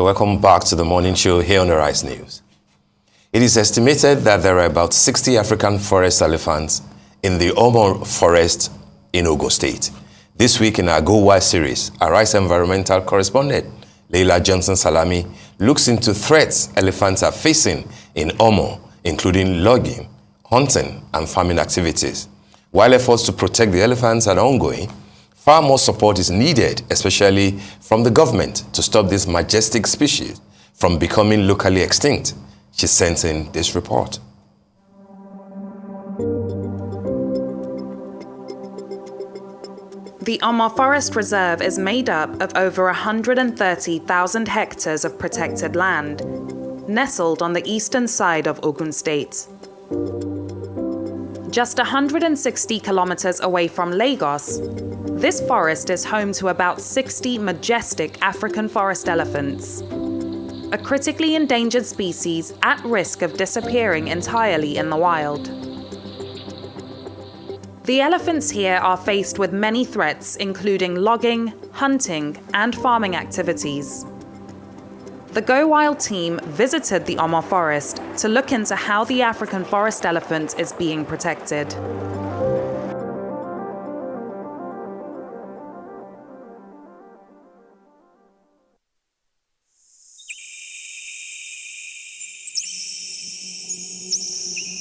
Welcome back to the morning show here on the Rice News. It is estimated that there are about 60 African forest elephants in the Omo Forest in Ogun State. This week in our Go Wild series, our Rice environmental correspondent, Leila Johnson Salami, looks into threats elephants are facing in Omo, including logging, hunting, and farming activities. While efforts to protect the elephants are ongoing, far more support is needed, especially from the government, to stop this majestic species from becoming locally extinct. She sent in this report. The Omo Forest Reserve is made up of over 130,000 hectares of protected land, nestled on the eastern side of Ogun State. Just 160 kilometers away from Lagos, this forest is home to about 60 majestic African forest elephants, a critically endangered species at risk of disappearing entirely in the wild. The elephants here are faced with many threats, including logging, hunting, and farming activities. The Go Wild team visited the Omo Forest to look into how the African forest elephant is being protected.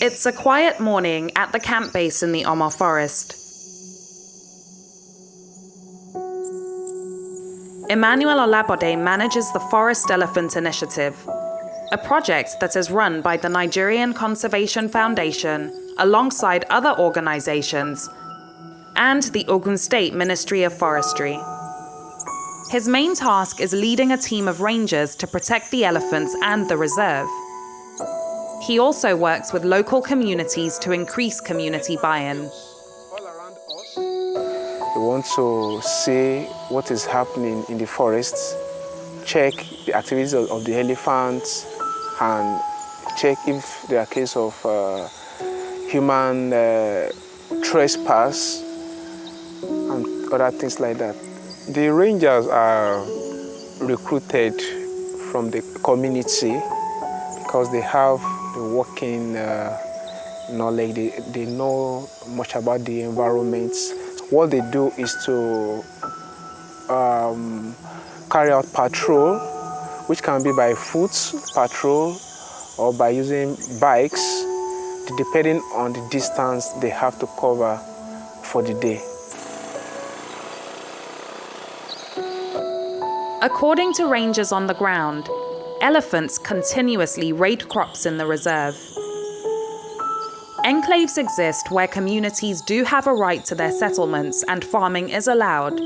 It's a quiet morning at the camp base in the Omo Forest. Emmanuel Olabode manages the Forest Elephant Initiative, a project that is run by the Nigerian Conservation Foundation alongside other organizations and the Ogun State Ministry of Forestry. His main task is leading a team of rangers to protect the elephants and the reserve. He also works with local communities to increase community buy-in. We want to see what is happening in the forests, check the activities of the elephants, and check if there are cases of human trespass and other things like that. The rangers are recruited from the community because they have the working knowledge, they know much about the environment. What they do is to carry out patrol, which can be by foot patrol or by using bikes, depending on the distance they have to cover for the day. According to rangers on the ground, elephants continuously raid crops in the reserve. Enclaves exist where communities do have a right to their settlements and farming is allowed.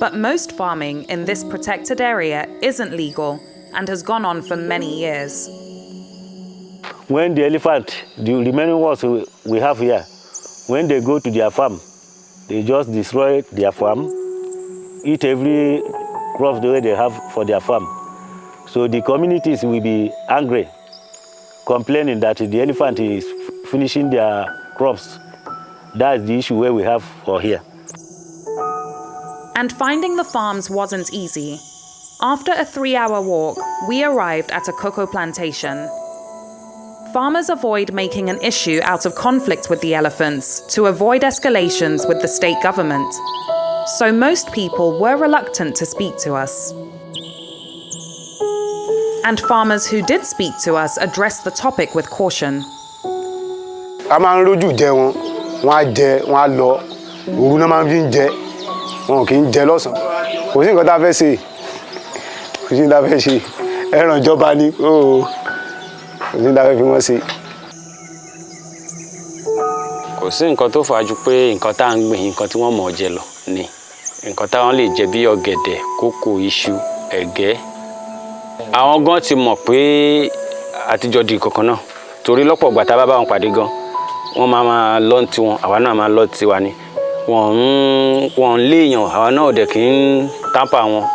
But most farming in this protected area isn't legal and has gone on for many years. When the elephant, the remaining ones we have here, when they go to their farm, they just destroy their farm, eat every crop the way they have for their farm. So the communities will be angry, complaining that the elephant is finishing their crops. That's the issue where we have for here. And finding the farms wasn't easy. After a 3-hour walk, we arrived at a cocoa plantation. Farmers avoid making an issue out of conflict with the elephants to avoid escalations with the state government. So most people were reluctant to speak to us. And farmers who did speak to us addressed the topic with caution. A máa ń rójú jẹ wọn, wọ́n á jẹ, wọ́n á lọ, òru náà máa ń fi ń jẹ, wọn kì í jẹ lọ́sàn-án. Kò sí nǹkan tá a fẹ́ ṣe, kò sí nǹkan tá a fẹ́ ṣe, ẹran ìjọba ni, kò sí nǹkan tá a fẹ́ fi wọ́n ṣe. Kò sí nǹkan tó fà á ju pé nǹkan tá à ń gbìn, nǹkan tí wọ́n mọ̀ jẹ lọ ni. Nǹkan táwọn lè jẹ bí ọ̀gẹ̀dẹ̀, kókò, iṣu, ẹ̀gẹ́. Àwọn gan ti mọ̀ pé àtijọ́ di kankan náà. Torí lọ́pọ̀ ìgbà tá bá bá wọn pàdé gan, wọ́n máa lọ ti wọn, àwa náà máa lọ ti wa ni. Wọ́n léèyàn, àwa náà ò dẹ̀ kí ń tamper wọn.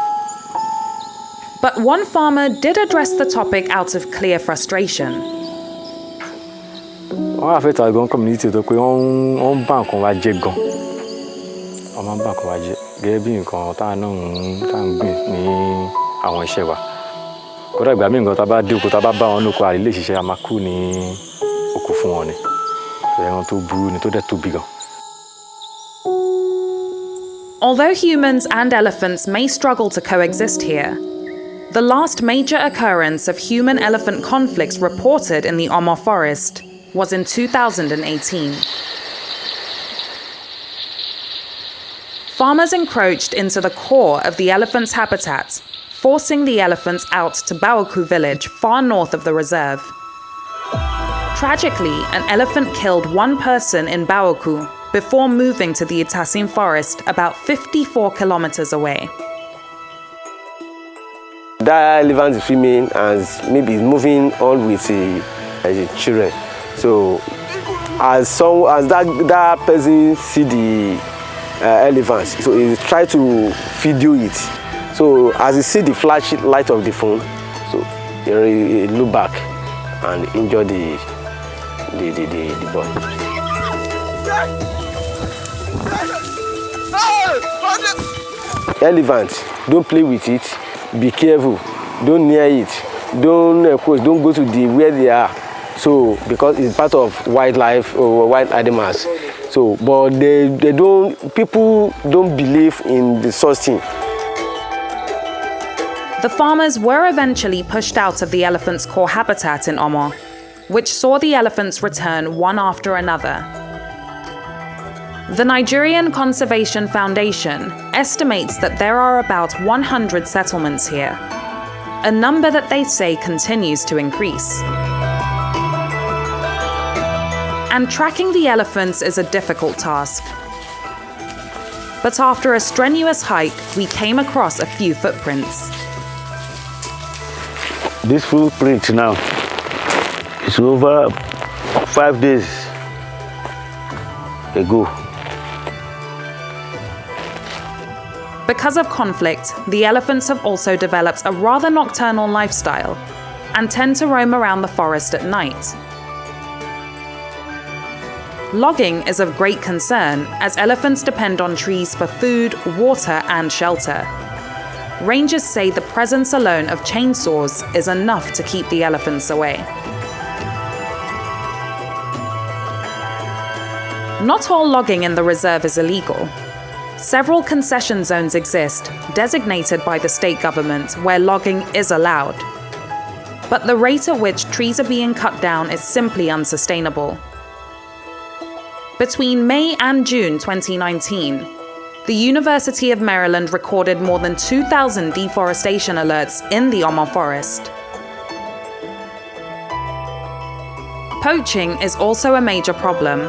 But one farmer did address the topic out of clear frustration. Wọ́n á fẹ́ ta gan community tó pé wọ́n ń bá nǹkan wa jẹ́ gan. Wọ́n máa ń bá nǹkan wa jẹ́ gẹ́gẹ́ bí nǹkan tá à ń gbìn ní àwọn iṣẹ́ wa. kódà ìgbà míì nǹkan tá a bá dé oko tá a bá bá wọn lóko àìlè ṣiṣẹ́ a máa kú ní oko fún wọn ni ẹran tó burú ni tó dẹ̀ tóbi gan. Although humans and elephants may struggle to coexist here, the last major occurrence of human-elephant conflicts reported in the Omo Forest was in 2018. Farmers encroached into the core of the elephant's habitat, forcing the elephants out to Baoku village far north of the reserve. Tragically, an elephant killed one person in Baoku before moving to the Itasin forest about 54 kilometers away. That elephant is female and maybe is moving on with the children. So as that person see the elephant, so he try to video it. So as he see the flash light of the phone, so he look back and injure the boy. Elephant, don't play with it. Be careful. Don't near it. Don't go to where they are. So because it's part of wildlife or wild animals. So but people don't believe in the such thing. The farmers were eventually pushed out of the elephant's core habitat in Omo, which saw the elephants return one after another. The Nigerian Conservation Foundation estimates that there are about 100 settlements here, a number that they say continues to increase. And tracking the elephants is a difficult task. But after a strenuous hike, we came across a few footprints. This footprint now is over 5 days ago. Because of conflict, the elephants have also developed a rather nocturnal lifestyle and tend to roam around the forest at night. Logging is of great concern as elephants depend on trees for food, water, and shelter. Rangers say the presence alone of chainsaws is enough to keep the elephants away. Not all logging in the reserve is illegal. Several concession zones exist, designated by the state government, where logging is allowed. But the rate at which trees are being cut down is simply unsustainable. Between May and June 2019, the University of Maryland recorded more than 2,000 deforestation alerts in the Omo Forest. Poaching is also a major problem,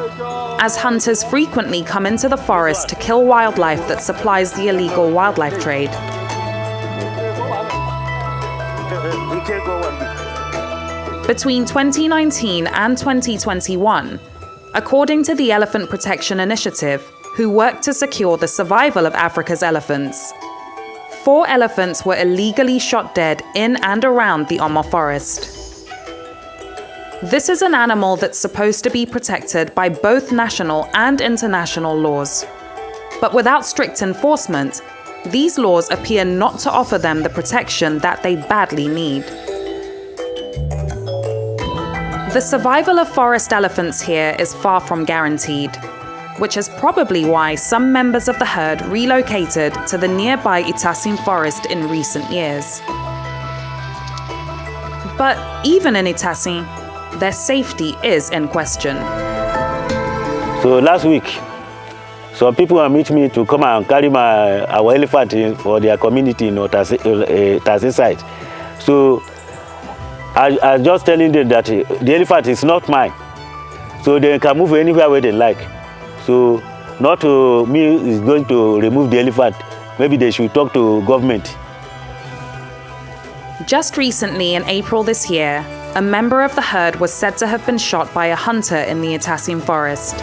as hunters frequently come into the forest to kill wildlife that supplies the illegal wildlife trade. Between 2019 and 2021, according to the Elephant Protection Initiative, who worked to secure the survival of Africa's elephants, 4 elephants were illegally shot dead in and around the Omo Forest. This is an animal that's supposed to be protected by both national and international laws. But without strict enforcement, these laws appear not to offer them the protection that they badly need. The survival of forest elephants here is far from guaranteed, which is probably why some members of the herd relocated to the nearby Itasin forest in recent years. But even in Itasin, their safety is in question. So last week, some people have met me to come and carry our elephant for their community in Itasin site. So I just telling them that the elephant is not mine, so they can move anywhere where they like. So not me is going to remove the elephant. Maybe they should talk to government. Just recently, in April this year, a member of the herd was said to have been shot by a hunter in the Itasin forest.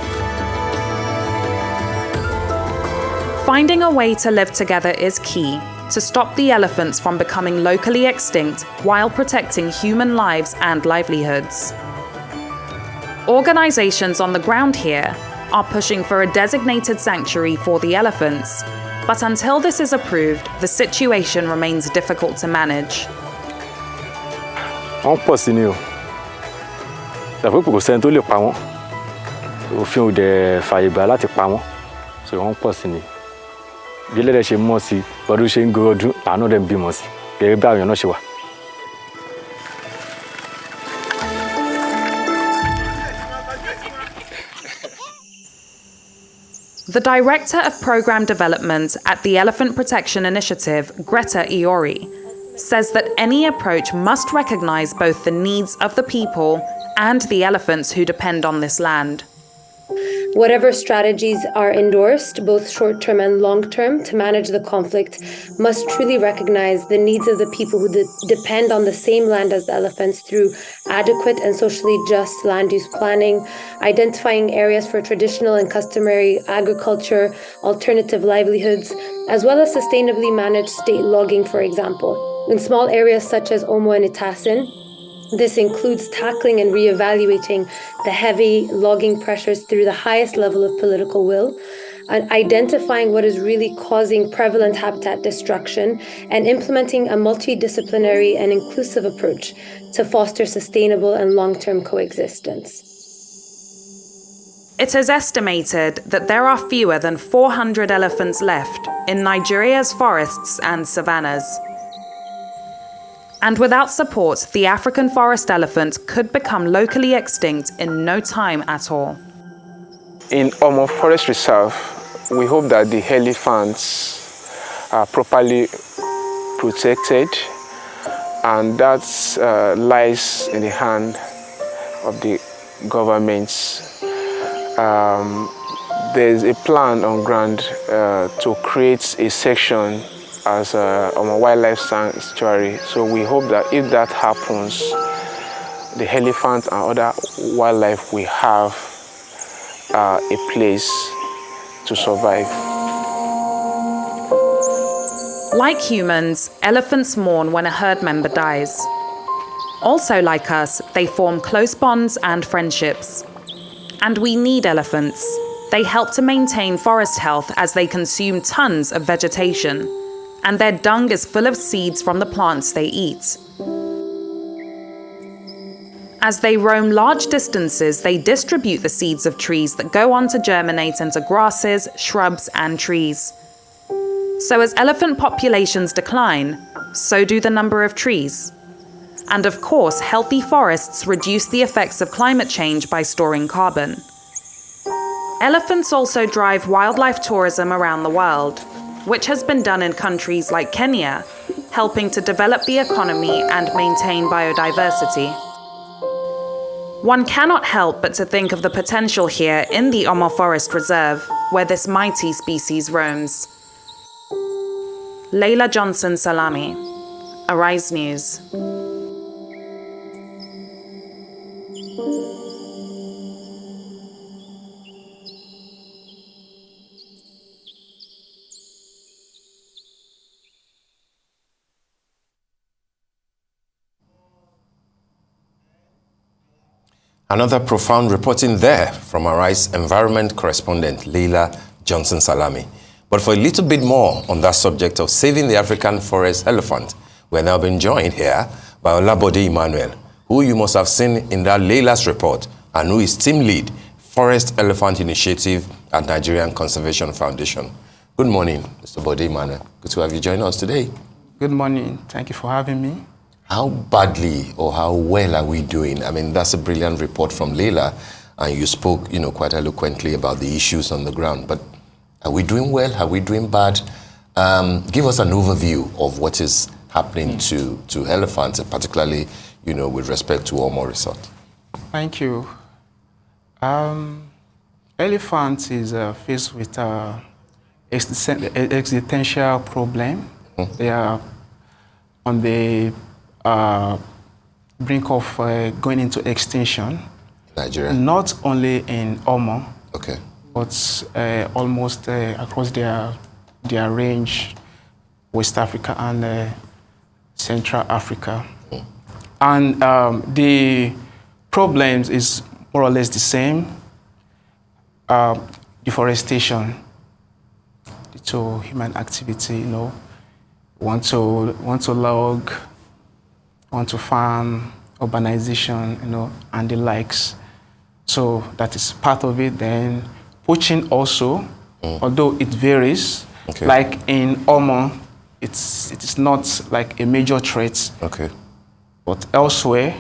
Finding a way to live together is key to stop the elephants from becoming locally extinct while protecting human lives and livelihoods. Organizations on the ground here are pushing for a designated sanctuary for the elephants, but until this is approved, the situation remains difficult to manage. wọ́n pọ̀ sí ni o ṣàpèpò kò sẹ́ni tó lè pa wọ́n òfin ò dẹ̀ fàyè gbà láti pa wọ́n so wọ́n pọ̀ sí ni bí ẹlẹ́dẹ̀ ṣe mọ̀ sí bọ́dún ṣe ń gorí ọdún àánú dẹ̀ ń bímọ sí gẹ́gẹ́ bí àwọn èèyàn náà ṣe wà. The Director of Programme Development at the Elephant Protection Initiative, Greta Iori, says that any approach must recognise both the needs of the people and the elephants who depend on this land. Whatever strategies are endorsed, both short-term and long-term, to manage the conflict must truly recognize the needs of the people who depend on the same land as the elephants through adequate and socially just land use planning, identifying areas for traditional and customary agriculture, alternative livelihoods, as well as sustainably managed state logging, for example. In small areas such as Omo and Itasin, this includes tackling and reevaluating the heavy logging pressures through the highest level of political will, and identifying what is really causing prevalent habitat destruction, and implementing a multidisciplinary and inclusive approach to foster sustainable and long-term coexistence. It is estimated that there are fewer than 400 elephants left in Nigeria's forests and savannas. And without support, the African forest elephant could become locally extinct in no time at all. In Omo Forest Reserve, we hope that the elephants are properly protected, and that lies in the hand of the governments. There's a plan on ground to create a section as a wildlife sanctuary. So we hope that if that happens, the elephants and other wildlife will have a place to survive. Like humans, elephants mourn when a herd member dies. Also like us, they form close bonds and friendships. And we need elephants. They help to maintain forest health as they consume tons of vegetation. And their dung is full of seeds from the plants they eat. As they roam large distances, they distribute the seeds of trees that go on to germinate into grasses, shrubs, and trees. So as elephant populations decline, so do the number of trees. And of course, healthy forests reduce the effects of climate change by storing carbon. Elephants also drive wildlife tourism around the world, which has been done in countries like Kenya, helping to develop the economy and maintain biodiversity. One cannot help but to think of the potential here in the Omo Forest Reserve, where this mighty species roams. Leila Johnson Salami, Arise News. Another profound reporting there from Arise Environment correspondent Leila Johnson Salami. But for a little bit more on that subject of saving the African forest elephant, we're now being joined here by Olabode Emmanuel, who you must have seen in that Leila's report, and who is team lead, Forest Elephant Initiative at Nigerian Conservation Foundation. Good morning, Mr. Bode Emmanuel. Good to have you join us today. Good morning. Thank you for having me. How badly or how well are we doing? I mean, that's a brilliant report from Leila, and you spoke, quite eloquently about the issues on the ground. But are we doing well? Are we doing bad? Give us an overview of what is happening to elephants, particularly, with respect to Omo Resort. Thank you. Elephants is faced with existential problem. They are on the brink of going into extinction. Nigeria? Not only in Omo, okay, but almost across their range, West Africa and Central Africa. And the problems is more or less the same. Deforestation due to human activity, want to log, want to farm, urbanization, and the likes. So that is part of it. Then poaching also, although it varies. Okay. Like in Omo, it is not like a major threat. Okay. But elsewhere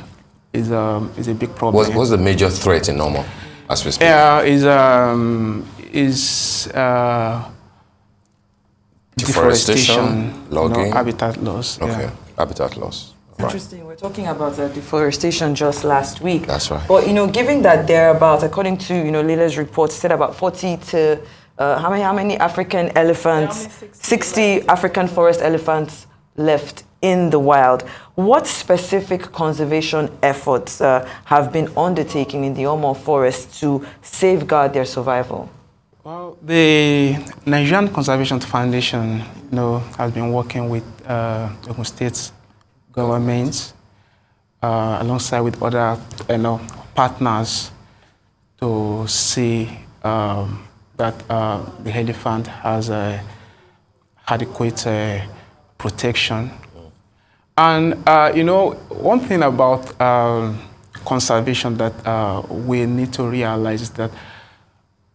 is a big problem. What's the major threat in Omo as we speak? Deforestation, logging, habitat loss. Okay, yeah. habitat loss. Right. Interesting. We're talking about deforestation just last week. That's right. But given that there are about, according to Lila's report, said about 40 to how many African elephants? 60 African forest elephants left in the wild. What specific conservation efforts have been undertaken in the Omo Forest to safeguard their survival? Well, the Nigerian Conservation Foundation, has been working with Ogun State government alongside with other, partners to see that the elephant has adequate protection. And one thing about conservation that we need to realize is that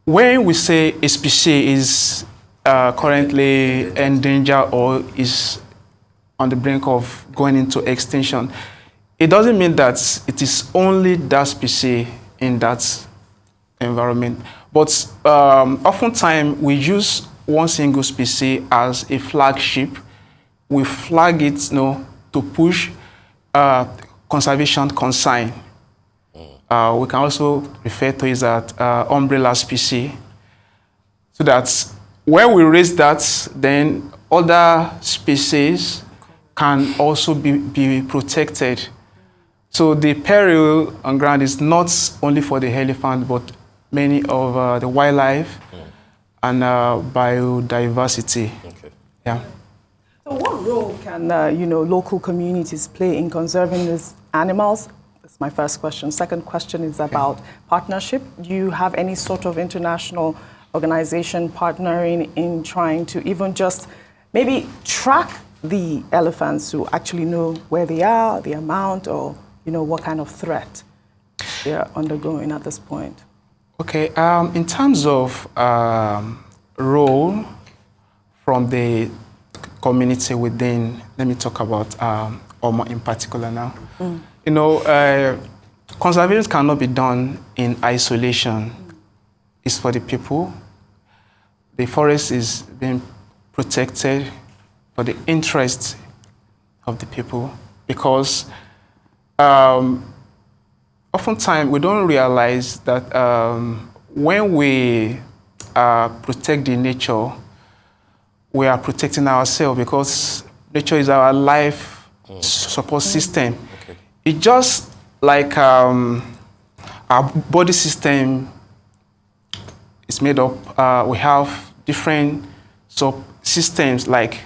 when we say a species is currently endangered or is on the brink of going into extinction, it doesn't mean that it is only that species in that environment. But oftentimes we use one single species as a flagship. We flag it, to push conservation concern. We can also refer to it as umbrella species, so that when we raise that, then other species can also be protected. So the peril on ground is not only for the elephant, but many of the wildlife and biodiversity. Okay. Yeah. So what role can local communities play in conserving these animals? That's my first question. Second question is about partnership. Do you have any sort of international organization partnering in trying to even just maybe track the elephants to actually know where they are, the amount, or what kind of threat they are undergoing at this point? Okay. In terms of role from the community within, let me talk about Omo in particular now. Conservation cannot be done in isolation. It's for the people. The forest is being protected for the interest of the people, because oftentimes we don't realize that when we protect the nature, we are protecting ourselves, because nature is our life support system. Okay. It's just like our body system is made up. We have different subsystems like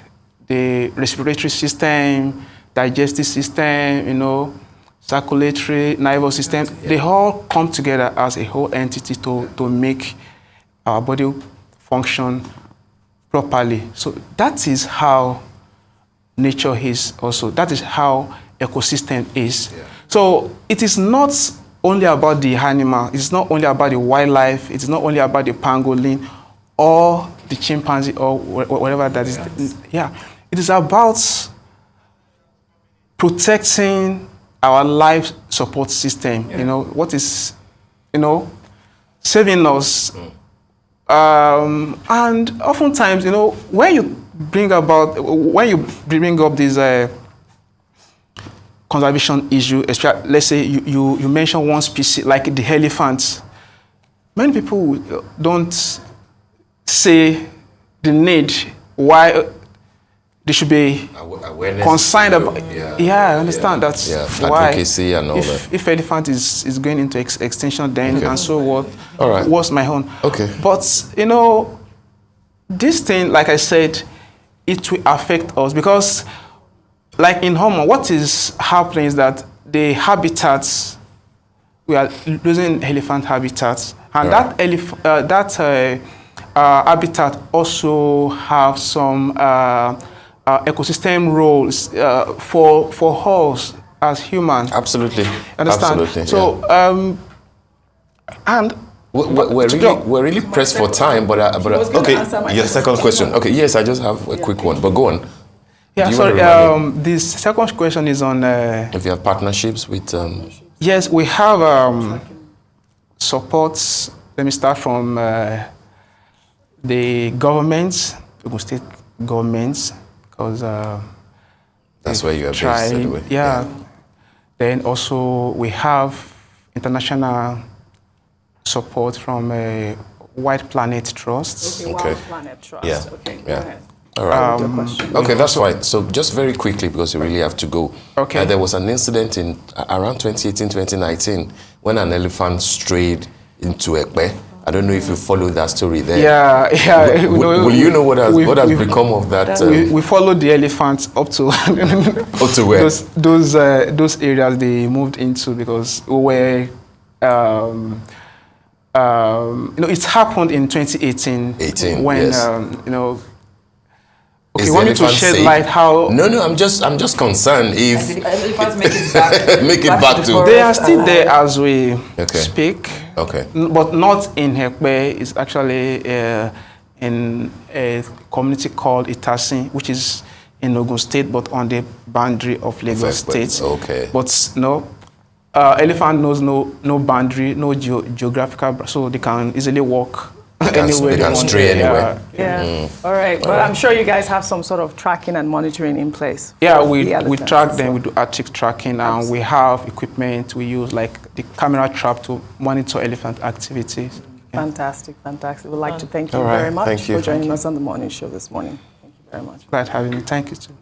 the respiratory system, digestive system, circulatory, nervous system. They all come together as a whole entity to make our body function properly. So that is how nature is also. That is how ecosystem is. Yeah. So it is not only about the animal, it's not only about the wildlife, it's not only about the pangolin or the chimpanzee or whatever that is. Yeah. It is about protecting our life support system. What is, saving us. And oftentimes, when you bring up this conservation issue, especially, let's say you mention one species like the elephants, many people don't say the need why they should be concerned about. I understand that's why. Advocacy and all that. If elephant is going into extinction, then and so what? All right. What's my own? Okay. But this thing, like I said, it will affect us, because, like in Omo, what is happening is that the habitats, we are losing elephant habitats, and that habitat also have some ecosystem roles for us as human. Absolutely. Understand? Absolutely. So, yeah. And we're really pressed for time, but okay. Your second question. Okay, yes, I just have a quick one, but go on. Yeah, sorry. This second question is on. If you have partnerships with. Yes, we have supports. Let me start from the governments, Ogun State governments, because that's where you are based. Anyway. Yeah. Then also we have international support from White Planet Trust. Okay, White Planet Trust. Yeah. Okay, yeah. Go ahead. All right. Okay, that's fine. So just very quickly, because you really have to go. Okay. There was an incident in around 2018, 2019, when an elephant strayed into Ekpe. I don't know if you followed that story there. Yeah. Will you know what has become of that? We followed the elephants up to up to where? Those areas they moved into, because we were. It happened in 2018. When yes. Okay, you want me to shed light how? No, I'm just concerned if elephants make it back. Make it back to. They are still there as we speak. Okay. But not in Ekpe. It's actually in a community called Itasin, which is in Ogun State, but on the boundary of Lagos State. Okay. But no, elephant knows no boundary, no geographical, so they can easily walk. They can stray anywhere. Yeah. All right. But I'm sure you guys have some sort of tracking and monitoring in place. Yeah, we track them. We do active tracking, and we have equipment. We use like the camera trap to monitor elephant activities. Fantastic. We'd like to thank you very much for joining us on the morning show this morning. Thank you very much. Glad having me. Thank you too.